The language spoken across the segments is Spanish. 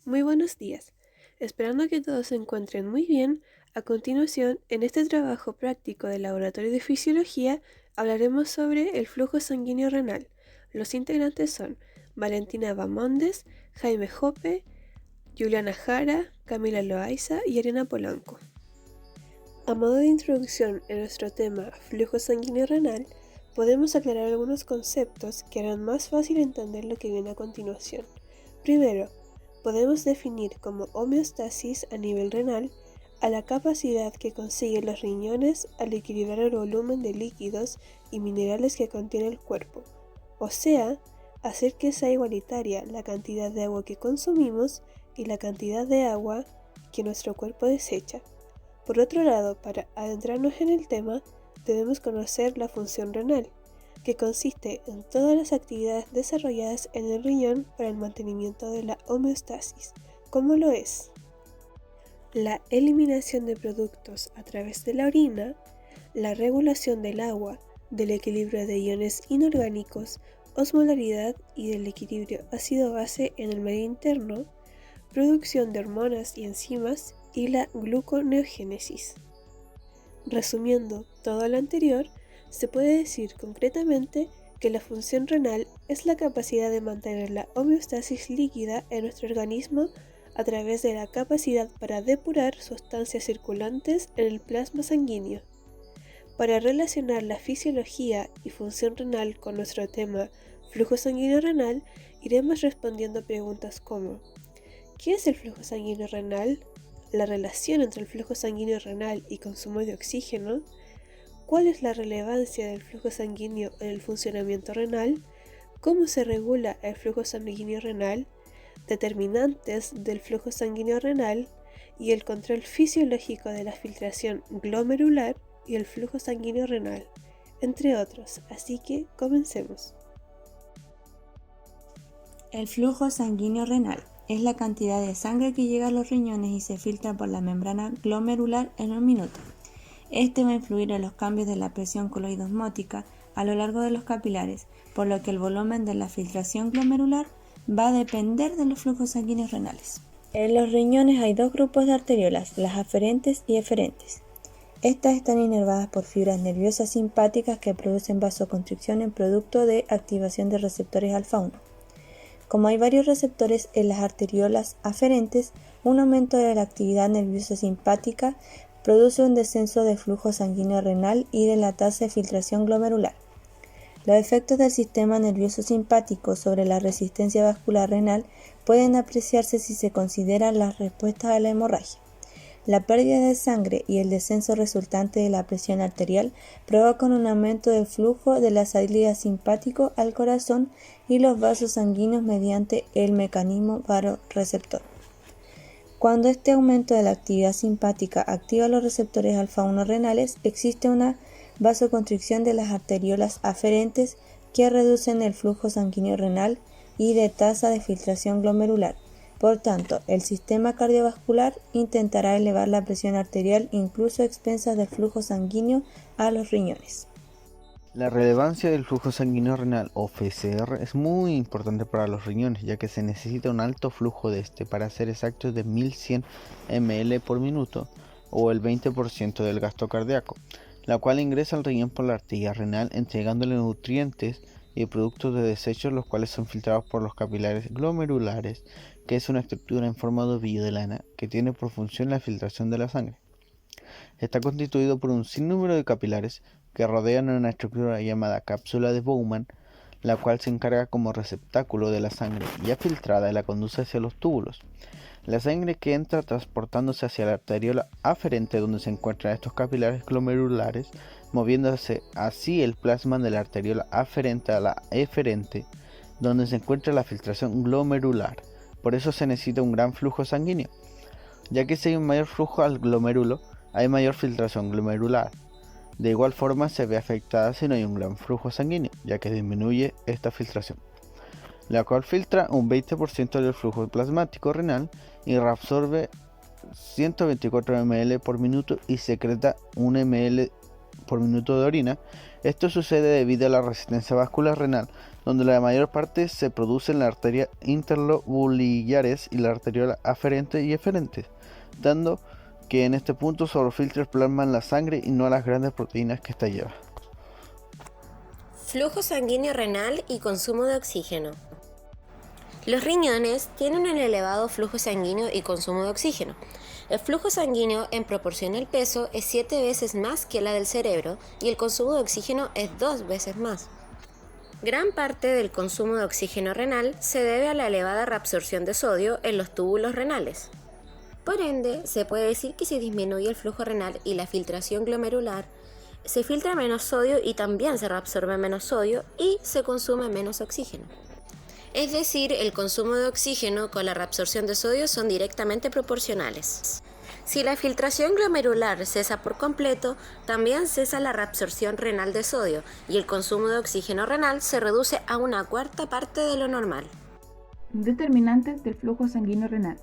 Muy buenos días. Esperando que todos se encuentren muy bien, a continuación, en este trabajo práctico del Laboratorio de Fisiología, hablaremos sobre el flujo sanguíneo renal. Los integrantes son Valentina Bamondes, Jaime Jope, Juliana Jara, Camila Loaiza y Ariana Polanco. A modo de introducción en nuestro tema flujo sanguíneo renal, podemos aclarar algunos conceptos que harán más fácil entender lo que viene a continuación. Primero, podemos definir como homeostasis a nivel renal a la capacidad que consiguen los riñones al equilibrar el volumen de líquidos y minerales que contiene el cuerpo, o sea, hacer que sea igualitaria la cantidad de agua que consumimos y la cantidad de agua que nuestro cuerpo desecha. Por otro lado, para adentrarnos en el tema, debemos conocer la función renal, que consiste en todas las actividades desarrolladas en el riñón para el mantenimiento de la homeostasis, como lo es la eliminación de productos a través de la orina, la regulación del agua, del equilibrio de iones inorgánicos, osmolaridad y del equilibrio ácido-base en el medio interno, producción de hormonas y enzimas y la gluconeogénesis. Resumiendo todo lo anterior, se puede decir concretamente que la función renal es la capacidad de mantener la homeostasis líquida en nuestro organismo a través de la capacidad para depurar sustancias circulantes en el plasma sanguíneo. Para relacionar la fisiología y función renal con nuestro tema flujo sanguíneo renal, iremos respondiendo preguntas como: ¿qué es el flujo sanguíneo renal? La relación entre el flujo sanguíneo renal y consumo de oxígeno. ¿Cuál es la relevancia del flujo sanguíneo en el funcionamiento renal? ¿Cómo se regula el flujo sanguíneo renal? Determinantes del flujo sanguíneo renal y el control fisiológico de la filtración glomerular y el flujo sanguíneo renal, entre otros. Así que comencemos. El flujo sanguíneo renal es la cantidad de sangre que llega a los riñones y se filtra por la membrana glomerular en un minuto. Este va a influir en los cambios de la presión coloidosmótica a lo largo de los capilares, por lo que el volumen de la filtración glomerular va a depender de los flujos sanguíneos renales. En los riñones hay dos grupos de arteriolas, las aferentes y eferentes. Estas están inervadas por fibras nerviosas simpáticas que producen vasoconstricción en producto de activación de receptores alfa-1. Como hay varios receptores en las arteriolas aferentes, un aumento de la actividad nerviosa simpática produce un descenso del flujo sanguíneo renal y de la tasa de filtración glomerular. Los efectos del sistema nervioso simpático sobre la resistencia vascular renal pueden apreciarse si se consideran las respuestas a la hemorragia. La pérdida de sangre y el descenso resultante de la presión arterial provocan un aumento del flujo de la salida simpático al corazón y los vasos sanguíneos mediante el mecanismo vasoreceptor. Cuando este aumento de la actividad simpática activa los receptores alfa-1 renales, existe una vasoconstricción de las arteriolas aferentes que reducen el flujo sanguíneo renal y de tasa de filtración glomerular. Por tanto, el sistema cardiovascular intentará elevar la presión arterial incluso a expensas del flujo sanguíneo a los riñones. La relevancia del flujo sanguíneo renal o FSR es muy importante para los riñones, ya que se necesita un alto flujo de este para ser exactos de 1100 ml por minuto o el 20% del gasto cardíaco, la cual ingresa al riñón por la arteria renal entregándole nutrientes y productos de desechos, los cuales son filtrados por los capilares glomerulares, que es una estructura en forma de ovillo de lana que tiene por función la filtración de la sangre. Está constituido por un sinnúmero de capilares que rodean una estructura llamada cápsula de Bowman, la cual se encarga como receptáculo de la sangre ya filtrada y la conduce hacia los túbulos. La sangre que entra transportándose hacia la arteriola aferente, donde se encuentran estos capilares glomerulares, moviéndose así el plasma de la arteriola aferente a la eferente, donde se encuentra la filtración glomerular. Por eso se necesita un gran flujo sanguíneo, ya que si hay un mayor flujo al glomérulo, hay mayor filtración glomerular. De igual forma se ve afectada si no hay un gran flujo sanguíneo, ya que disminuye esta filtración, la cual filtra un 20% del flujo plasmático renal y reabsorbe 124 ml por minuto y secreta 1 ml por minuto de orina. Esto sucede debido a la resistencia vascular renal donde la mayor parte se produce en la arteria interlobuliares y la arteriola aferente y eferente, dando que en este punto solo filtros plasman la sangre y no las grandes proteínas que ésta lleva. Flujo sanguíneo renal y consumo de oxígeno. Los riñones tienen un elevado flujo sanguíneo y consumo de oxígeno. El flujo sanguíneo en proporción al peso es 7 veces más que la del cerebro y el consumo de oxígeno es 2 veces más. Gran parte del consumo de oxígeno renal se debe a la elevada reabsorción de sodio en los túbulos renales. Por ende, se puede decir que si disminuye el flujo renal y la filtración glomerular, se filtra menos sodio y también se reabsorbe menos sodio y se consume menos oxígeno. Es decir, el consumo de oxígeno con la reabsorción de sodio son directamente proporcionales. Si la filtración glomerular cesa por completo, también cesa la reabsorción renal de sodio y el consumo de oxígeno renal se reduce a una cuarta parte de lo normal. Determinantes del flujo sanguíneo renal.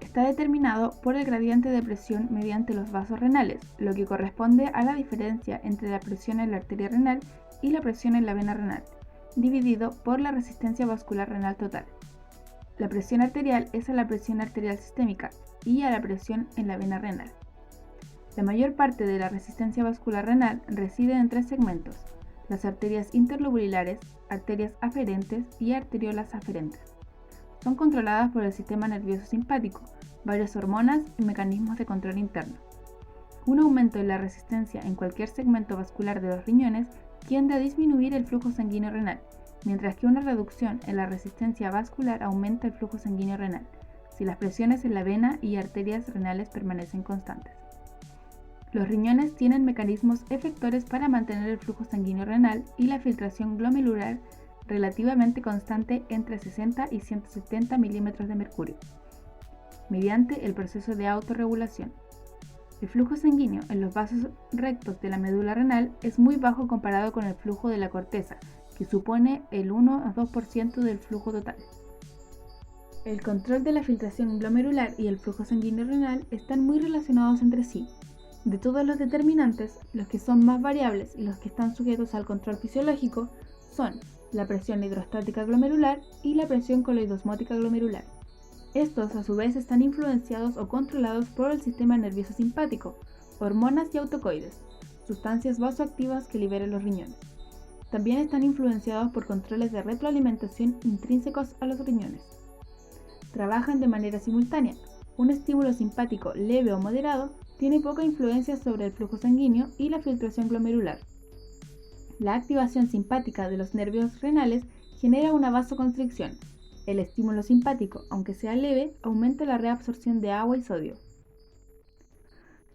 Está determinado por el gradiente de presión mediante los vasos renales, lo que corresponde a la diferencia entre la presión en la arteria renal y la presión en la vena renal, dividido por la resistencia vascular renal total. La presión arterial es a la presión arterial sistémica y a la presión en la vena renal. La mayor parte de la resistencia vascular renal reside en 3 segmentos: las arterias interlobulares, arterias aferentes y arteriolas aferentes. Son controladas por el sistema nervioso simpático, varias hormonas y mecanismos de control interno. Un aumento en la resistencia en cualquier segmento vascular de los riñones tiende a disminuir el flujo sanguíneo renal, mientras que una reducción en la resistencia vascular aumenta el flujo sanguíneo renal, si las presiones en la vena y arterias renales permanecen constantes. Los riñones tienen mecanismos efectores para mantener el flujo sanguíneo renal y la filtración glomerular relativamente constante entre 60 y 170 milímetros de mercurio, mediante el proceso de autorregulación. El flujo sanguíneo en los vasos rectos de la médula renal es muy bajo comparado con el flujo de la corteza, que supone el 1 a 2% del flujo total. El control de la filtración glomerular y el flujo sanguíneo renal están muy relacionados entre sí. De todos los determinantes, los que son más variables y los que están sujetos al control fisiológico son la presión hidrostática glomerular y la presión coloidosmótica glomerular. Estos a su vez están influenciados o controlados por el sistema nervioso simpático, hormonas y autocoides, sustancias vasoactivas que liberan los riñones. También están influenciados por controles de retroalimentación intrínsecos a los riñones. Trabajan de manera simultánea. Un estímulo simpático leve o moderado tiene poca influencia sobre el flujo sanguíneo y la filtración glomerular. La activación simpática de los nervios renales genera una vasoconstricción. El estímulo simpático, aunque sea leve, aumenta la reabsorción de agua y sodio.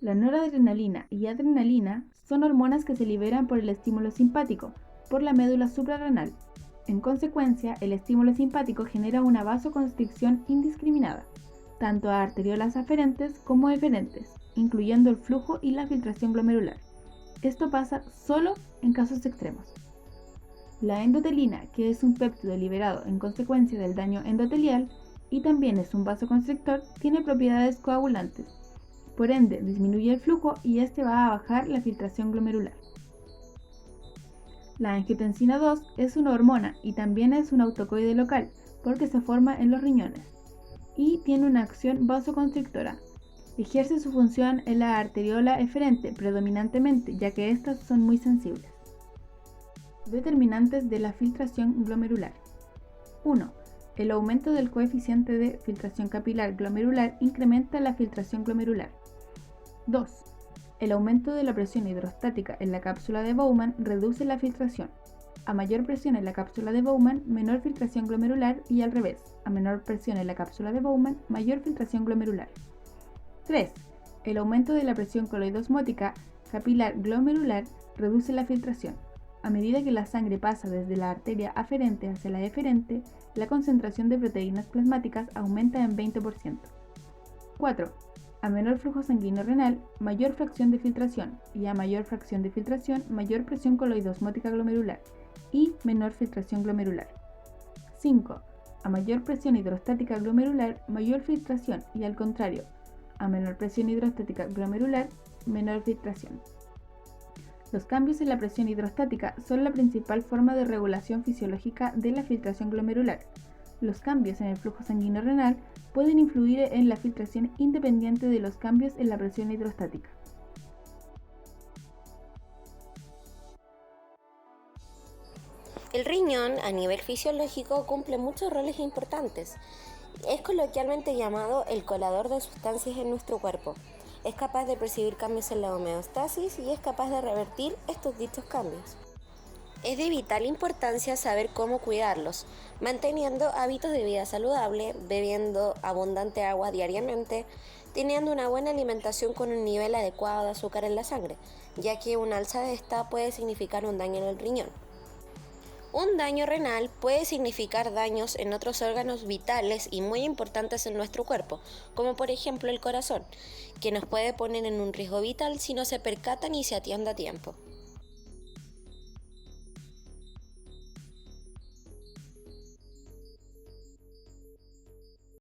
La noradrenalina y adrenalina son hormonas que se liberan por el estímulo simpático, por la médula suprarrenal. En consecuencia, el estímulo simpático genera una vasoconstricción indiscriminada, tanto a arteriolas aferentes como eferentes, incluyendo el flujo y la filtración glomerular. Esto pasa solo en casos extremos. La endotelina, que es un péptido liberado en consecuencia del daño endotelial y también es un vasoconstrictor, tiene propiedades coagulantes. Por ende, disminuye el flujo y este va a bajar la filtración glomerular. La angiotensina 2 es una hormona y también es un autocoide local porque se forma en los riñones y tiene una acción vasoconstrictora. Ejerce su función en la arteriola eferente predominantemente, ya que estas son muy sensibles. Determinantes de la filtración glomerular. 1. El aumento del coeficiente de filtración capilar glomerular incrementa la filtración glomerular. 2. El aumento de la presión hidrostática en la cápsula de Bowman reduce la filtración. A mayor presión en la cápsula de Bowman, menor filtración glomerular y al revés. A menor presión en la cápsula de Bowman, mayor filtración glomerular. 3. El aumento de la presión coloidosmótica capilar glomerular reduce la filtración. A medida que la sangre pasa desde la arteria aferente hacia la eferente, la concentración de proteínas plasmáticas aumenta en 20%. 4. A menor flujo sanguíneo renal, mayor fracción de filtración, y a mayor fracción de filtración, mayor presión coloidosmótica glomerular y menor filtración glomerular. 5. A mayor presión hidrostática glomerular, mayor filtración, y al contrario, a menor presión hidrostática glomerular, menor filtración. Los cambios en la presión hidrostática son la principal forma de regulación fisiológica de la filtración glomerular. Los cambios en el flujo sanguíneo renal pueden influir en la filtración independiente de los cambios en la presión hidrostática. El riñón, a nivel fisiológico, cumple muchos roles importantes. Es coloquialmente llamado el colador de sustancias en nuestro cuerpo. Es capaz de percibir cambios en la homeostasis y es capaz de revertir estos dichos cambios. Es de vital importancia saber cómo cuidarlos, manteniendo hábitos de vida saludable, bebiendo abundante agua diariamente, teniendo una buena alimentación con un nivel adecuado de azúcar en la sangre, ya que un alza de esta puede significar un daño en el riñón. Un daño renal puede significar daños en otros órganos vitales y muy importantes en nuestro cuerpo, como por ejemplo el corazón, que nos puede poner en un riesgo vital si no se percatan y se atiende a tiempo.